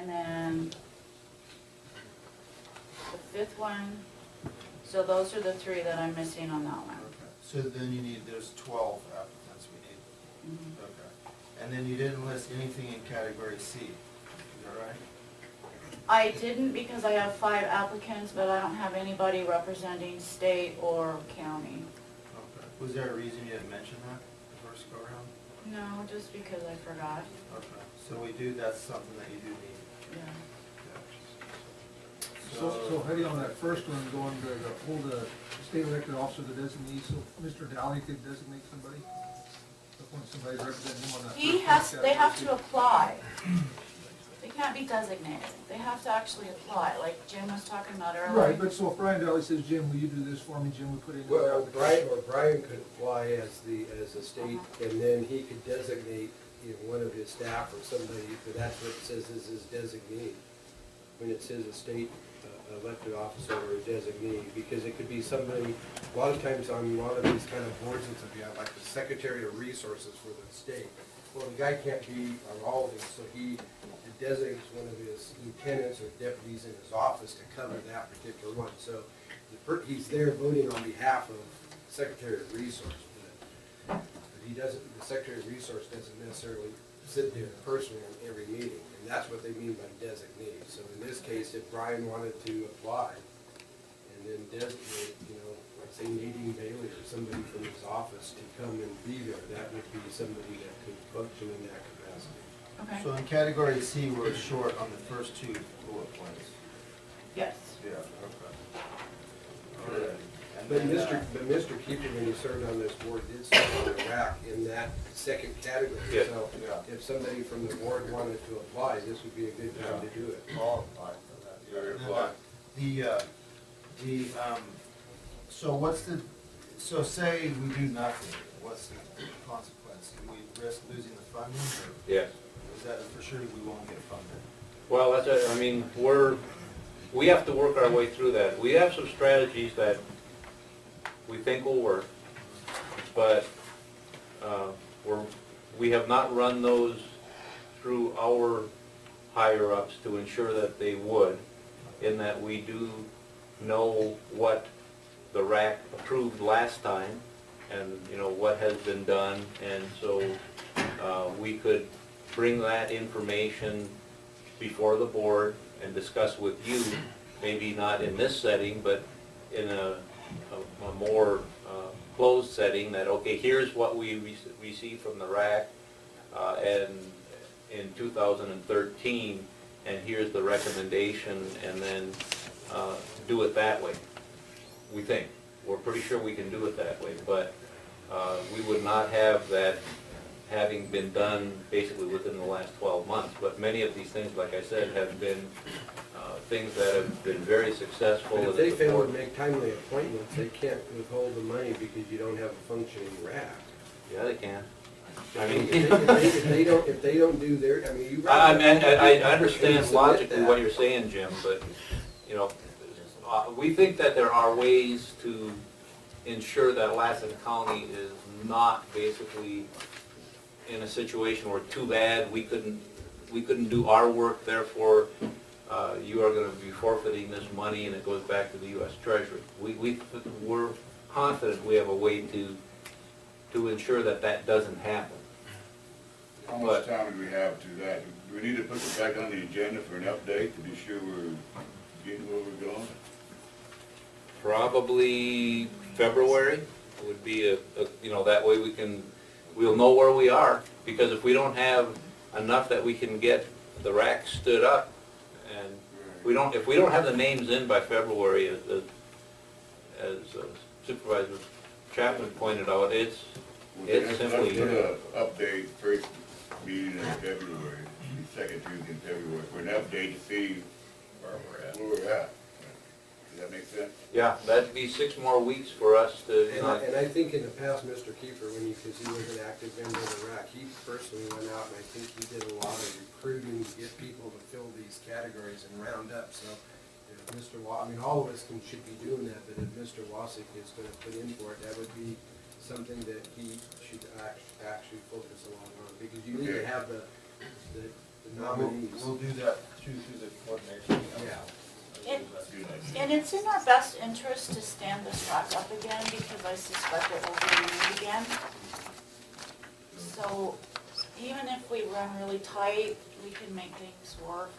and then the fifth one, so those are the three that I'm missing on that one. Okay, so then you need, there's 12 applicants we need. Mhm. Okay. And then you didn't list anything in category C, is that right? I didn't because I have 5 applicants, but I don't have anybody representing state or county. Okay. Was there a reason you didn't mention that the first go around? No, just because I forgot. Okay, so we do, that's something that you do need. Yeah. So Heidi, on that first one, going to hold the state elected officer, the designee, so Mr. Dowling could designate somebody? Appoint somebody to represent him on that. They have to apply. They can't be designated. They have to actually apply, like Jim was talking about earlier. Right, but so if Brian Dowling says, Jim, will you do this for me, Jim, we put in. Well, Brian could apply as a state, and then he could designate, one of his staff or somebody, but that's what it says is his designee. When it says a state elected officer or a designee, because it could be somebody, a lot of times on a lot of these kind of boards, it's like the Secretary of Resources for the state. Well, the guy can't be on all of these, so he designates one of his lieutenants or deputies in his office to cover that particular one. So he's there voting on behalf of Secretary of Resource, but he doesn't, the Secretary of Resource doesn't necessarily sit there personally on every meeting, and that's what they mean by designate. So in this case, if Brian wanted to apply and then designate, like say Nadine Bailey or somebody from his office to come and be there, that would be somebody that could function in that capacity. Okay. So in category C, we're short on the first 2 bullet points. Yes. Yeah, okay. All right. And But then, Mr. Keeper, when he served on this board, did serve on Iraq in that second category. Yeah. So Yeah. if somebody from the board wanted to apply, this would be a good time to do it. all applied for that. You're And then, applied. so what's the, so say we do nothing, what's the consequence? Do we risk losing the funding, or Yeah. is that for sure we won't get funded? Well, that's it. I mean, we have to work our way through that. We have some strategies that we think will work, but we have not run those through our higher-ups to ensure that they would, in that we do know what the RAC approved last time and, what has been done, and so we could bring that information before the board and discuss with you, maybe not in this setting, but in a more closed setting, that, okay, here's what we received from the RAC and in 2013, and here's the recommendation, and then do it that way. We think. We're pretty sure we can do it that way, but we would not have that having been done basically within the last 12 months. But many of these things, like I said, have been things that have been very successful. But if and they the fail board- to make timely appointments, they can't withhold the money because you don't have a functioning RAC. Yeah, they can. I mean, If they don't do their, I mean, you. I understand Submit logically that. what you're saying, Jim, but, we think that there are ways to ensure that Lassen County is not basically in a situation where, too bad, we couldn't do our work, therefore you are going to be forfeiting this money and it goes back to the U.S. Treasury. We're confident we have a way to ensure that that doesn't happen. How much time do we have to that? Do we need to put it back on the agenda for an update to be sure we're getting where we're going? Probably February would be that way we'll know where we are, because if we don't have enough that we can get the rack stood up, and if we don't have the names in by February, as Supervisor Chapman pointed out, it's simply. Let's put an update first meeting in February, the second Tuesday in February, for an update to see where we're at. Does that make sense? Yeah, that'd be 6 more weeks for us to, And I think in the past, Mr. Kiefer, because he was an active member of the RAC, he personally went out and I think he did a lot of recruiting to get people to fill these categories and round up. So if Mr. all of us should be doing that, but if Mr. Wasik is going to put in for it, that would be something that he should actually focus a lot on, because you need to have the the nominees. We'll do that through the coordination. Yeah. That's a good idea. And it's in our best interest to stand this back up again, because I suspect it will be renewed again. So even if we run really tight, we can make things work.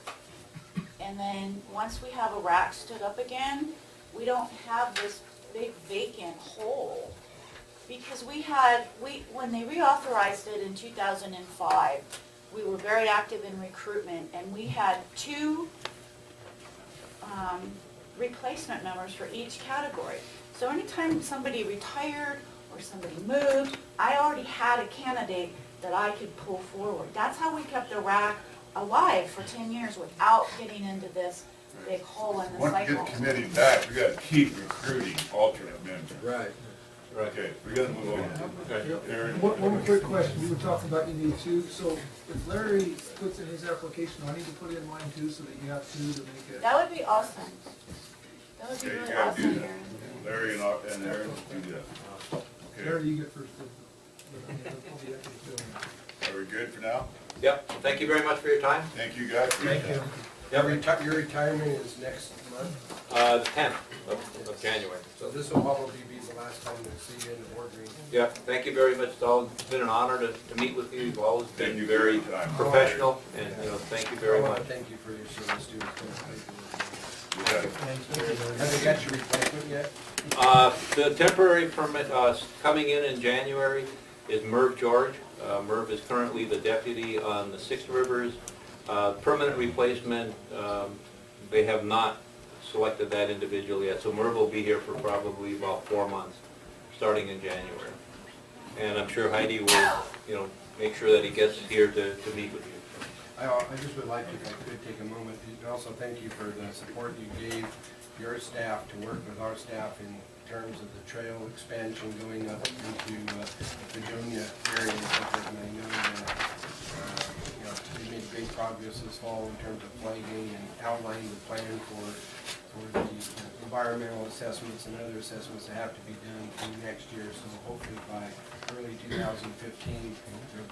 And then, once we have a rack stood up again, we don't have this big vacant hole. Because when they reauthorized it in 2005, we were very active in recruitment, and we had 2 replacement members for each category. So anytime somebody retired or somebody moved, I already had a candidate that I could pull forward. That's how we kept the rack alive for 10 years without getting into this big hole in the Once we cycle. get the committee back, we gotta keep recruiting alternate members. Right. Okay, we gotta move on. Aaron? One quick question, you were talking about you need 2, so if Larry puts in his application, I need to put in mine too, so that you have 2 to make it. That would be awesome. That would be Okay, you really gotta do awesome, that. Aaron. Larry and Aaron, do that. Larry, Okay, you get first. I'll be happy to do it. are we good for now? Yep, thank you very much for your time. Thank you guys. Thank you. Your retirement is next month, The 10th of January. so this will probably be the last time we'll see you in the boardroom. Yeah, thank you very much. It's been an honor to meet with you. You've always Thank been you very for your time. professional, and, thank you very I much. want to thank you for your service too. You got it. Have they got your replacement yet? The temporary permit, coming in January is Merv George. Merv is currently the deputy on the Six Rivers. Permanent replacement, they have not selected that individual yet, so Merv will be here for probably about 4 months, starting in January. And I'm sure Heidi will, make sure that he gets here to meet with you. I just would like, if I could, take a moment to also thank you for the support you gave your staff to work with our staff in terms of the trail expansion going up into the Fredonia area and stuff, and I know that, we made great progress this fall in terms of flagging and outlining the plan for the environmental assessments and other assessments that have to be done through next year, so hopefully by early 2015,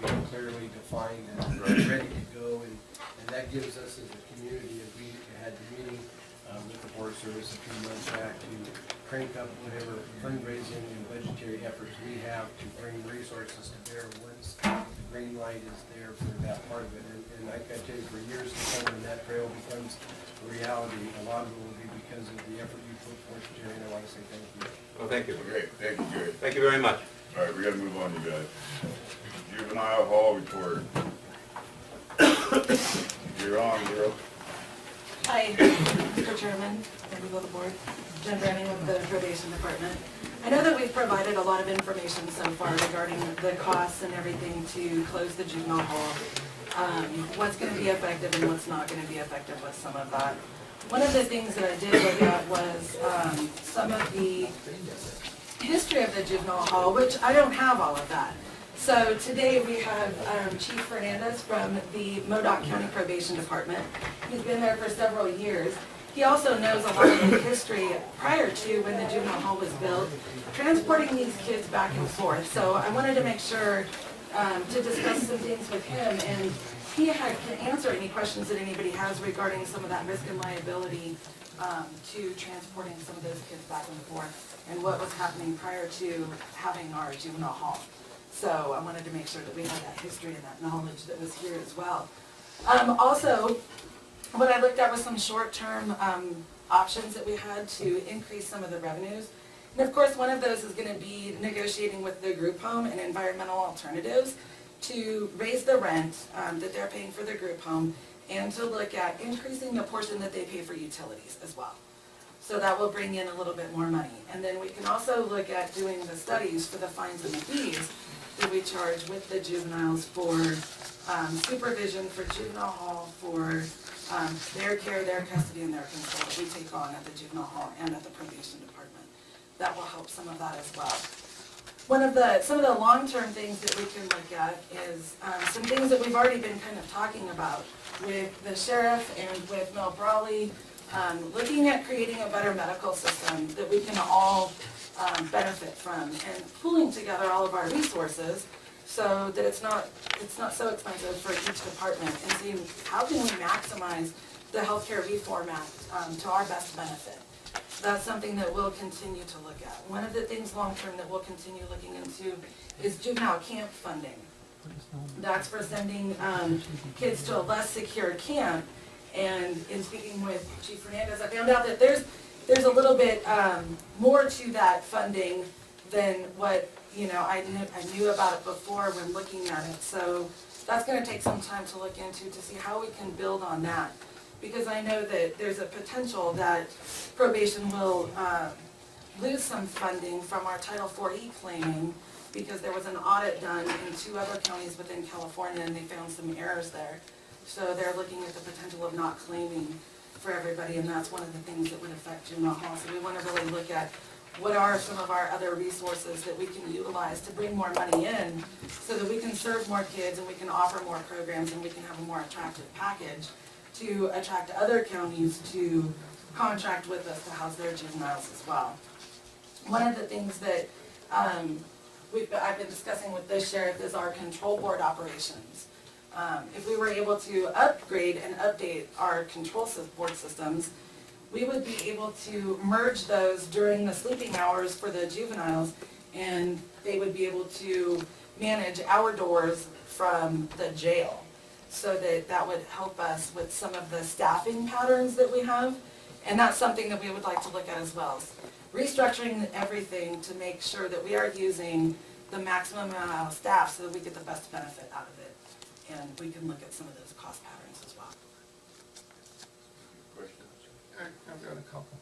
they'll be clearly defined and ready to go, and that gives us as a community, as we had the meeting with the Forest Service a few months back, to crank up whatever fundraising and budgetary efforts we have to bring resources to bear once the green light is there for that part of it. And I can tell you, for years to come, when that trail becomes a reality, a lot of it will be because of the effort you put forth, Jerry, and I want to say thank you. Well, thank you. Okay, thank you, Gary. Thank you very much. All right, we gotta move on, you guys. Juvenile hall report. You're on, girl. Hi, Mr. Chairman, members of the board, Jen Branning with the probation department. I know that we've provided a lot of information so far regarding the costs and everything to close the juvenile hall, what's going to be effective and what's not going to be effective with some of that. One of the things that I did look at was some of the history of the juvenile hall, which I don't have all of that. So today we have Chief Fernandez from the Modoc County Probation Department. He's been there for several years. He also knows a lot of the history prior to when the juvenile hall was built, transporting these kids back and forth. So I wanted to make sure to discuss some things with him, and he can answer any questions that anybody has regarding some of that risk and liability to transporting some of those kids back and forth and what was happening prior to having our juvenile hall. So I wanted to make sure that we had that history and that knowledge that was here as well. Also, what I looked at was some short-term options that we had to increase some of the revenues. And of course, one of those is going to be negotiating with the group home and environmental alternatives to raise the rent that they're paying for their group home, and to look at increasing the portion that they pay for utilities as well. So that will bring in a little bit more money. And then we can also look at doing the studies for the fines and the fees that we charge with the juveniles for supervision, for juvenile hall, for their care, their custody, and their control that we take on at the juvenile hall and at the probation department. That will help some of that as well. Some of the long-term things that we can look at is some things that we've already been kind of talking about with the sheriff and with Mel Brawley, looking at creating a better medical system that we can all benefit from, and pooling together all of our resources so that it's not so expensive for each department, and seeing how can we maximize the healthcare reform act to our best benefit. That's something that we'll continue to look at. One of the things long-term that we'll continue looking into is juvenile camp funding. That's for sending kids to a less secure camp. And in speaking with Chief Fernandez, I found out that there's a little bit more to that funding than what, I knew about it before when looking at it. So that's gonna take some time to look into to see how we can build on that. Because I know that there's a potential that probation will lose some funding from our Title IV claiming, because there was an audit done in 2 other counties within California and they found some errors there. So they're looking at the potential of not claiming for everybody, and that's one of the things that would affect juvenile hall. So we want to really look at what are some of our other resources that we can utilize to bring more money in so that we can serve more kids and we can offer more programs and we can have a more attractive package to attract other counties to contract with us to house their juveniles as well. One of the things that I've been discussing with this sheriff is our control board operations. If we were able to upgrade and update our control board systems, we would be able to merge those during the sleeping hours for the juveniles, and they would be able to manage our doors from the jail. So that would help us with some of the staffing patterns that we have, and that's something that we would like to look at as well. Restructuring everything to make sure that we are using the maximum amount of staff so that we get the best benefit out of it. And we can look at some of those cost patterns as well. I've got a couple.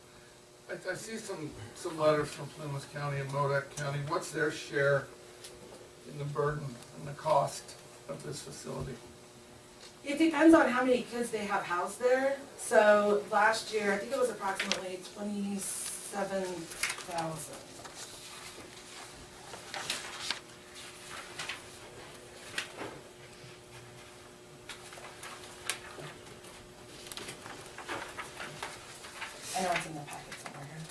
I see some letters from Plymouth County and Modoc County. What's their share in the burden and the cost of this facility? It depends on how many kids they have housed there. So last year, I think it was approximately 27,000. I know it's in the packet somewhere here.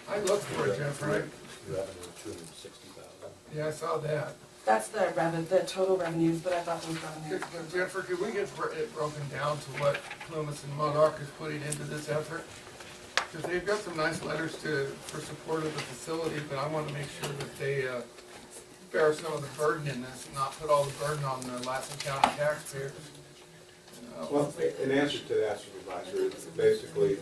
I looked for it, Jennifer. Revenue, 260,000. Yeah, I saw that. That's the total revenues, but I thought those were on there. Jennifer, could we get it broken down to what Plymouth and Modoc is putting into this effort? Because they've got some nice letters for support of the facility, but I want to make sure that they bear some of the burden in this and not put all the burden on the Lassen County taxpayers. Well, in answer to that, Supervisor, it's basically,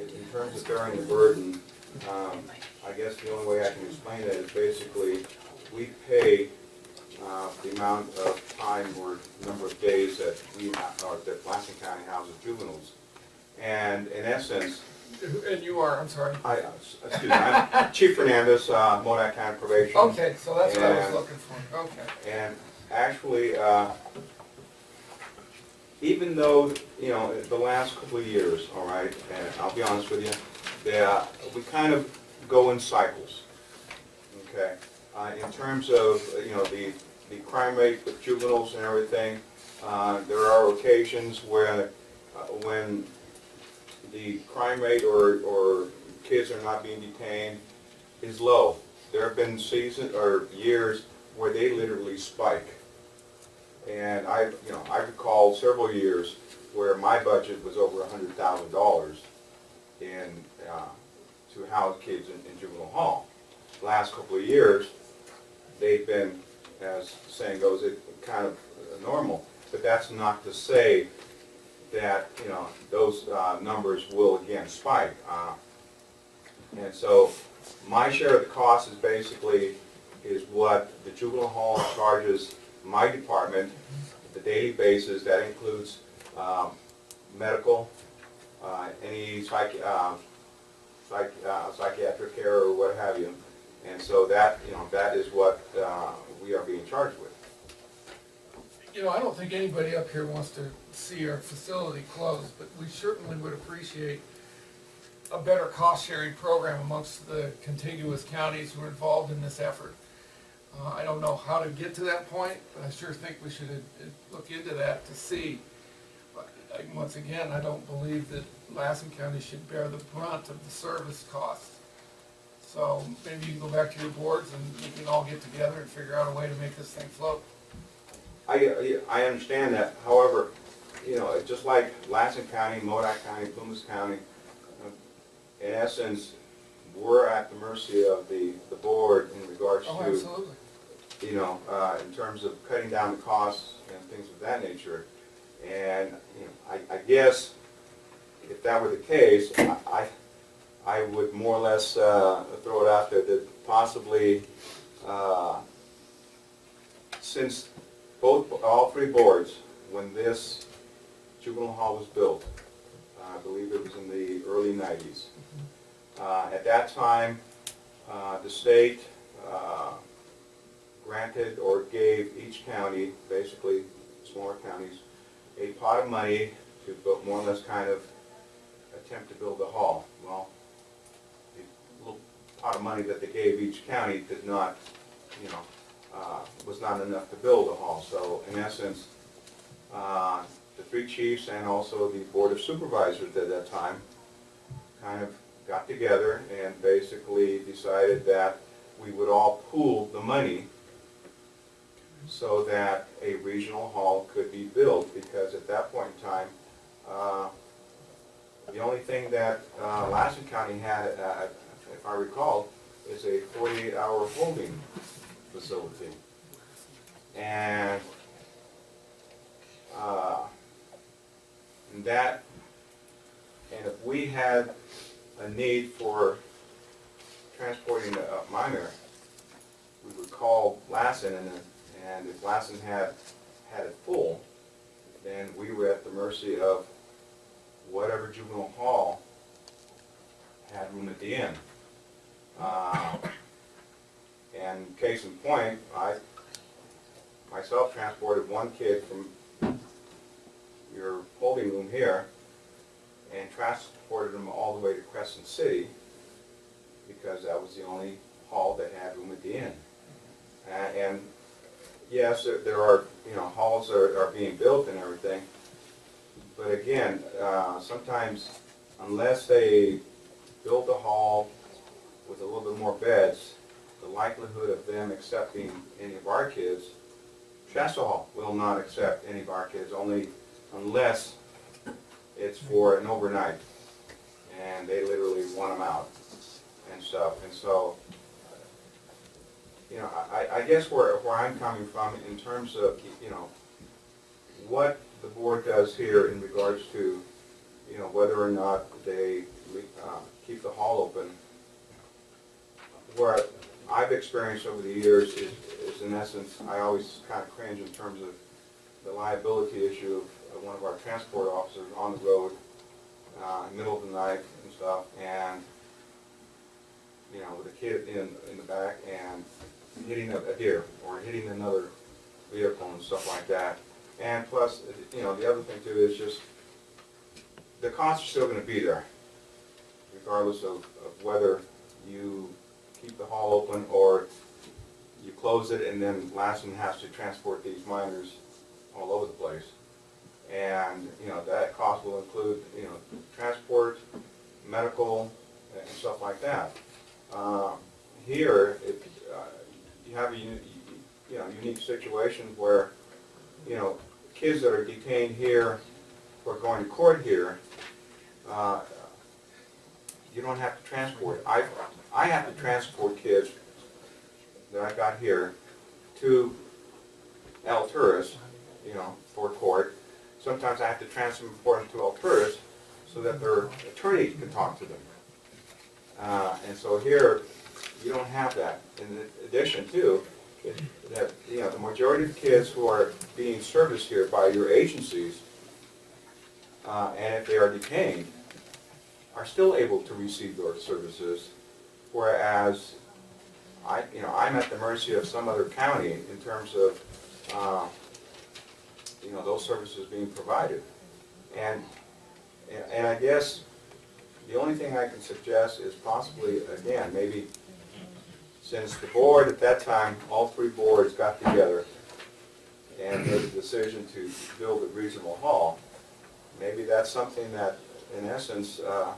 in terms of bearing the burden, I guess the only way I can explain that is basically, we pay the amount of time or number of days that that Lassen County houses juveniles. And in essence... And you are, I'm sorry. Excuse me, I'm Chief Fernandez, Modoc County Probation. Okay, so that's what I was looking for, okay. And actually, even though, the last couple of years, all right, and I'll be honest with you, we kind of go in cycles, okay? In terms of, the crime rate with juveniles and everything, there are occasions where, when the crime rate or kids are not being detained is low. There have been seasons or years where they literally spike. And I recall several years where my budget was over $100,000 to house kids in juvenile hall. The last couple of years, they've been, as the saying goes, kind of normal. But that's not to say that those numbers will again spike. And so my share of the cost is what the juvenile hall charges my department the daily basis. That includes medical, any psychiatric care or what have you. And so that is what we are being charged with. I don't think anybody up here wants to see our facility closed, but we certainly would appreciate a better cost-sharing program amongst the contiguous counties who are involved in this effort. I don't know how to get to that point, but I sure think we should look into that to see. But once again, I don't believe that Lassen County should bear the brunt of the service costs. So maybe you can go back to your boards and we can all get together and figure out a way to make this thing float. I understand that, however, you know, just like Lassen County, Modoc County, Plumas County, in essence, we're at the mercy of the board in regards Oh, to, absolutely. you know, in terms of cutting down the costs and things of that nature. And, you know, I guess if that were the case, I would more or less throw it out there that possibly, since all three boards, when this juvenile hall was built, I believe it was in the early 90s. At that time, the state granted or gave each county, basically smaller counties, a pot of money to more or less kind of attempt to build the hall. Well, the little pot of money that they gave each county did not, you know, was not enough to build a hall. So in essence, the three chiefs and also the Board of Supervisors at that time kind of got together and basically decided that we would all pool the money so that a regional hall could be built, because at that point in time, the only thing that Lassen County had, if I recall, is a 48-hour holding facility. And if we had a need for transporting a minor, we would call Lassen, and if Lassen had it full, then we were at the mercy of whatever juvenile hall had room at the inn. And case in point, I myself transported one kid from your holding room here and transported him all the way to Crescent City because that was the only hall that had room at the inn. And yes, there are, you know, halls are being built and everything, but again, sometimes unless they build a hall with a little bit more beds, the likelihood of them accepting any of our kids, Shasta Hall will not accept any of our kids, only unless it's for an overnight, and they literally want them out and stuff. And so, you know, I guess where I'm coming from in terms of, you know, what the board does here in regards to, you know, whether or not they keep the hall open, where I've experienced over the years is in essence, I always kind of cringe in terms of the liability issue of one of our transport officers on the road, middle of the night and stuff, and, you know, with a kid in the back and hitting a deer or hitting another vehicle and stuff like that. And plus, you know, the other thing too is just the costs are still going to be there, regardless of whether you keep the hall open or you close it and then Lassen has to transport these minors all over the place. And, you know, that cost will include, you know, transport, medical, and stuff like that. Here, you have a unique situation where, you know, kids that are detained here who are going to court here, you don't have to transport. I have to transport kids that I got here to Alturas, you know, for court. Sometimes I have to transport them to Alturas so that their attorney can talk to them. And so here, you don't have that. In addition to that, you know, the majority of kids who are being serviced here by your agencies, and if they are detained, are still able to receive those services, whereas I'm at the mercy of some other county in terms of you know, those services being provided. And I guess the only thing I can suggest is possibly, again, maybe since the board at that time, all three boards got together and made a decision to build a regional hall, maybe that's something that, in essence, a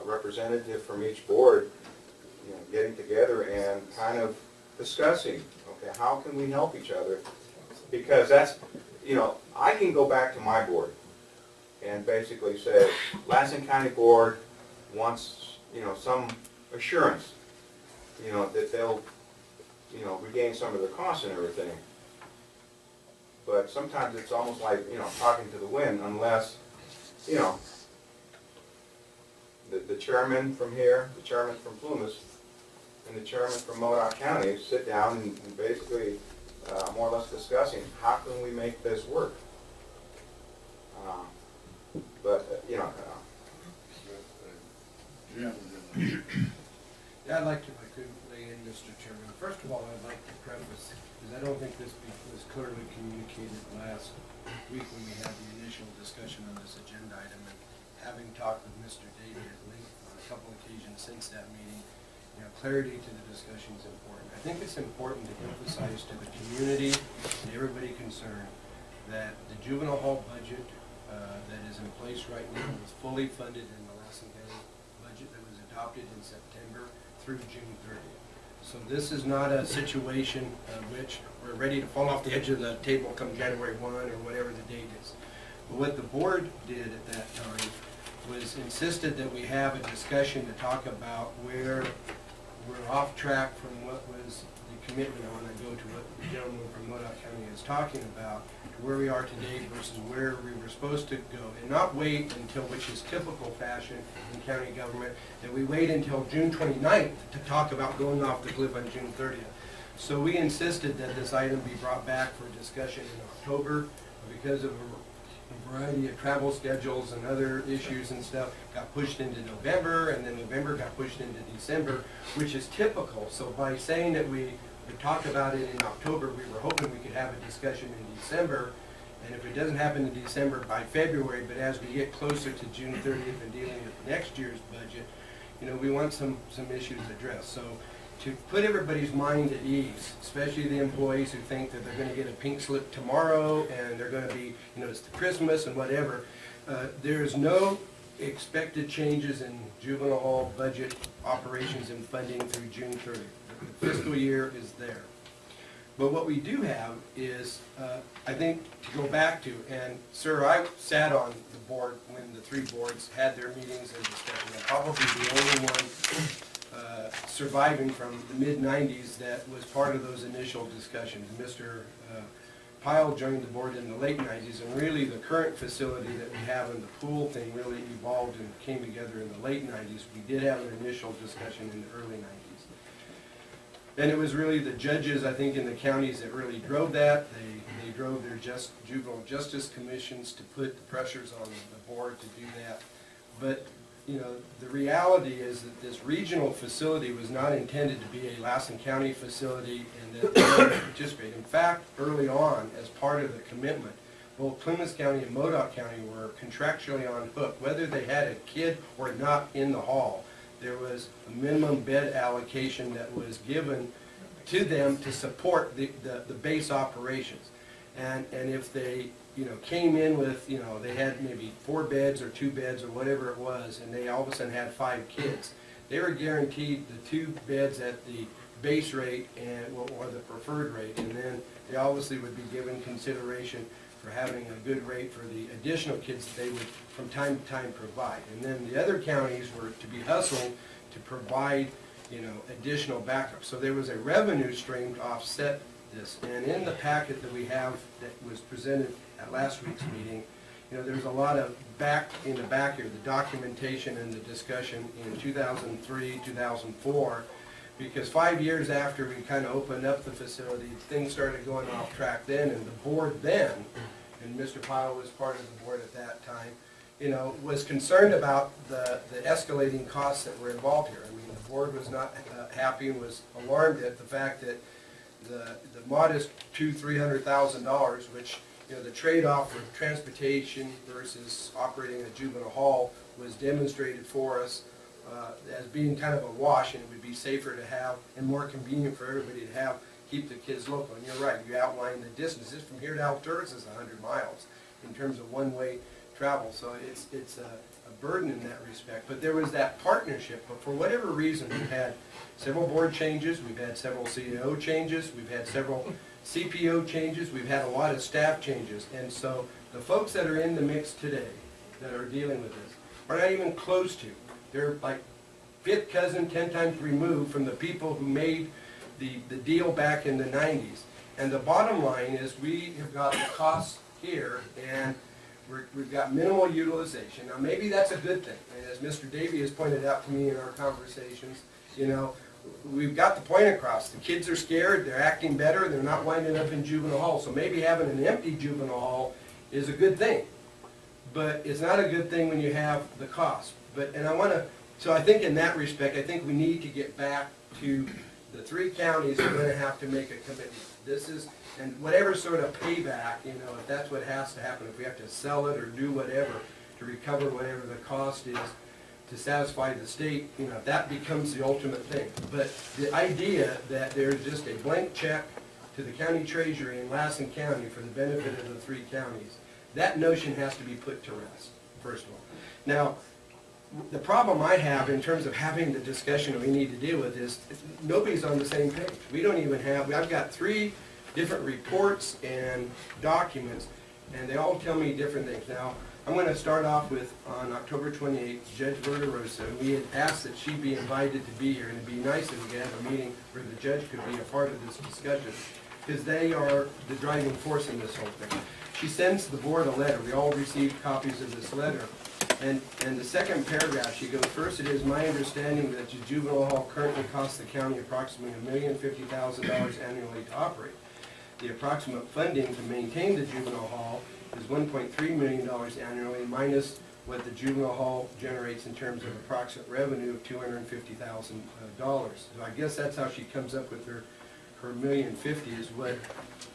representative from each board getting together and kind of discussing, okay, how can we help each other? Because that's, I can go back to my board and basically say, Lassen County Board wants, some assurance, that they'll, regain some of their costs and everything. But sometimes it's almost like, talking to the wind unless, the chairman from here, the chairman from Plumas, and the chairman from Modoc County sit down and basically more or less discussing how can we make this work. Yeah. Yeah, I'd like to, if I could, weigh in, Mr. Chairman. First of all, I'd like to preface, because I don't think this was clearly communicated last week when we had the initial discussion on this agenda item, and having talked with Mr. Davey at length on a couple occasions since that meeting, clarity to the discussion is important. I think it's important to emphasize to the community and everybody concerned that the juvenile hall budget that is in place right now is fully funded in the Lassen County budget that was adopted in September through June 30th. So this is not a situation which we're ready to fall off the edge of the table come January 1 or whatever the date is. But what the board did at that time was insisted that we have a discussion to talk about where we're off track from what was the commitment. I want to go to what the gentleman from Modoc County is talking about, to where we are today versus where we were supposed to go, and not wait until, which is typical fashion in county government, that we wait until June 29th to talk about going off the cliff on June 30th. So we insisted that this item be brought back for discussion in October because of a variety of travel schedules and other issues and stuff, got pushed into November, and then November got pushed into December, which is typical. So by saying that we talked about it in October, we were hoping we could have a discussion in December, and if it doesn't happen in December, by February, but as we get closer to June 30th and dealing with next year's budget, we want some issues addressed. So to put everybody's mind at ease, especially the employees who think that they're going to get a pink slip tomorrow and they're going to be, it's the Christmas and whatever, there's no expected changes in juvenile hall budget operations and funding through June 30th. The fiscal year is there. But what we do have is, I think, to go back to, and sir, I sat on the board when the three boards had their meetings and discussion. I'm probably the only one surviving from the mid-90s that was part of those initial discussions. Mr. Pyle joined the board in the late 90s, and really the current facility that we have in the pool thing really evolved and came together in the late 90s. We did have an initial discussion in the early 90s. And it was really the judges, I think, in the counties that really drove that. They drove their juvenile justice commissions to put the pressures on the board to do that. But the reality is that this regional facility was not intended to be a Lassen County facility and that they would participate. In fact, early on, as part of the commitment, both Plumas County and Modoc County were contractually on hook. Whether they had a kid or not in the hall, there was a minimum bed allocation that was given to them to support the base operations. And if they came in with, they had maybe 4 beds or 2 beds or whatever it was, and they all of a sudden had 5 kids, they were guaranteed the 2 beds at the base rate or the preferred rate, and then they obviously would be given consideration for having a good rate for the additional kids that they would from time to time provide. And then the other counties were to be hustled to provide, additional backup. So there was a revenue stream to offset this. And in the packet that we have that was presented at last week's meeting, there's a lot of in the back here, the documentation and the discussion in 2003, 2004, because 5 years after we kind of opened up the facility, things started going off track then, and the board then, and Mr. Pyle was part of the board at that time, was concerned about the escalating costs that were involved here. I mean, the board was not happy and was alarmed at the fact that the modest $200,000-300,000, which the trade-off for transportation versus operating a juvenile hall was demonstrated for us as being kind of a wash, and it would be safer to have and more convenient for everybody to keep the kids local. And you're right, you outlined the distances from here to Alturas is 100 miles in terms of one-way travel, so it's a burden in that respect. But there was that partnership, but for whatever reason, we've had several board changes, we've had several CEO changes, we've had several CPO changes, we've had a lot of staff changes. And so the folks that are in the mix today that are dealing with this are not even close to. They're like fifth cousin, 10 times removed from the people who made the deal back in the 90s. And the bottom line is we have got the costs here and we've got minimal utilization. Now maybe that's a good thing. And as Mr. Davey has pointed out to me in our conversations, you know, we've got the point across. The kids are scared, they're acting better, they're not winding up in juvenile hall. So maybe having an empty juvenile hall is a good thing. But it's not a good thing when you have the cost. So I think in that respect, I think we need to get back to the 3 counties are going to have to make a commitment. This is, and whatever sort of payback, you know, if that's what has to happen, if we have to sell it or do whatever to recover whatever the cost is to satisfy the state, you know, that becomes the ultimate thing. But the idea that there's just a blank check to the county treasury in Lassen County for the benefit of the 3 counties, that notion has to be put to rest, first of all. Now, the problem I have in terms of having the discussion that we need to deal with is nobody's on the same page. We don't even have, I've got 3 different reports and documents, and they all tell me different things. Now, I'm going to start off with, on October 28th, Judge Verderosa. We had asked that she be invited to be here, and it'd be nice if we could have a meeting where the judge could be a part of this discussion, because they are the driving force in this whole thing. She sends the board a letter. We all received copies of this letter. And the second paragraph, she goes, first, it is my understanding that the juvenile hall currently costs the county approximately $1,050,000 annually to operate. The approximate funding to maintain the juvenile hall is $1.3 million annually, minus what the juvenile hall generates in terms of approximate revenue of $250,000. So I guess that's how she comes up with her $1,050,000 is what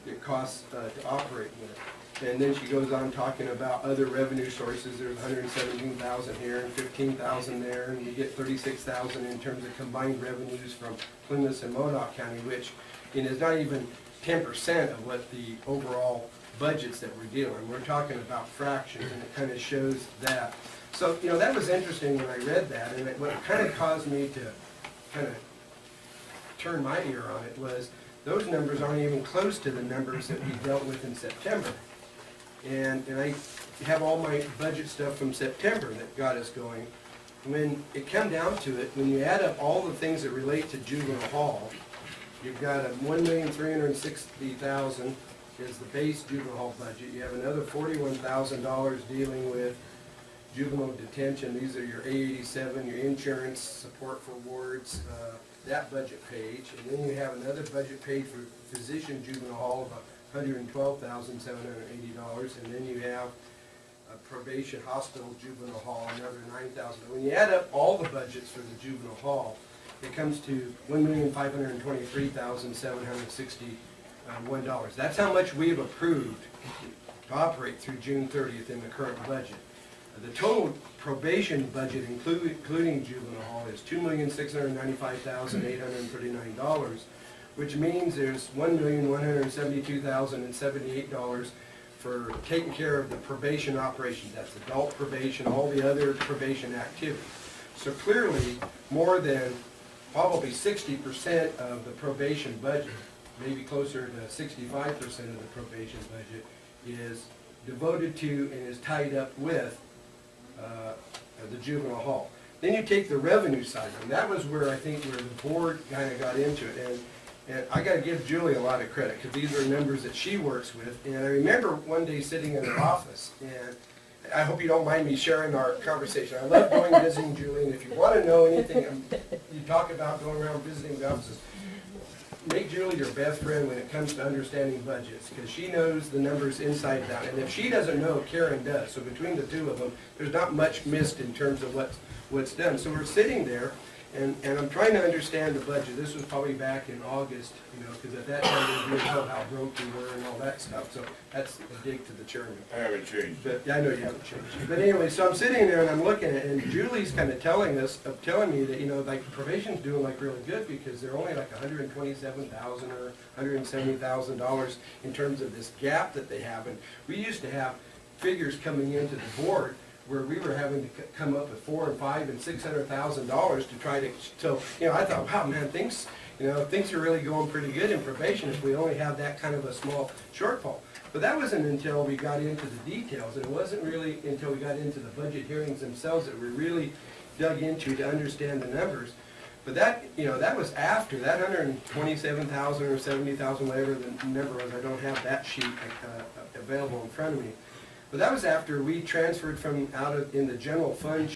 it costs to operate with. And then she goes on talking about other revenue sources. There's $117,000 here and $15,000 there, and you get $36,000 in terms of combined revenues from Plymouth and Modoc County, which, you know, is not even 10% of what the overall budgets that we're dealing. We're talking about fractions, and it kind of shows that. So, you know, that was interesting when I read that, and what kind of caused me to kind of turn my ear on it was those numbers aren't even close to the numbers that we dealt with in September. And I have all my budget stuff from September that got us going. When it come down to it, when you add up all the things that relate to juvenile hall, you've got a $1,360,000 is the base juvenile hall budget. You have another $41,000 dealing with juvenile detention. These are your A87, your insurance, support for wards, that budget page. And then you have another budget page for physician juvenile hall of $112,780, and then you have a probation hospital juvenile hall, another $9,000. When you add up all the budgets for the juvenile hall, it comes to $1,523,761. That's how much we've approved to operate through June 30th in the current budget. The total probation budget, including juvenile hall, is $2,695,839. Which means there's $1,172,078 for taking care of the probation operations. That's adult probation, all the other probation activities. So clearly, more than probably 60% of the probation budget, maybe closer to 65% of the probation budget, is devoted to and is tied up with the juvenile hall. Then you take the revenue side, and that was where I think where the board kind of got into it. And I got to give Julie a lot of credit, because these are numbers that she works with. And I remember one day sitting in her office, and I hope you don't mind me sharing our conversation. I love going visiting Julie, and if you want to know anything you talk about going around visiting the offices, make Julie your best friend when it comes to understanding budgets, because she knows the numbers inside and out. And if she doesn't know, Karen does. So between the two of them, there's not much missed in terms of what's done. So we're sitting there, and I'm trying to understand the budget. This was probably back in August, you know, because at that time we didn't know how broke we were and all that stuff. So that's a dig to the chairman. I haven't changed. But I know you haven't changed. But anyway, so I'm sitting there and I'm looking at it, and Julie's kind of telling me that, you know, like probation's doing like really good, because they're only like $127,000 or $170,000 in terms of this gap that they have. And we used to have figures coming into the board where we were having to come up with $400,000 and $500,000 and $600,000 to try to, so, I thought, wow, man, things are really going pretty good in probation if we only have that kind of a small shortfall. But that wasn't until we got into the details, and it wasn't really until we got into the budget hearings themselves that we really dug into to understand the numbers. But that, that was after, that 127,000 or 70,000, whatever the number was, I don't have that sheet available in front of me. But that was after we transferred from in the general fund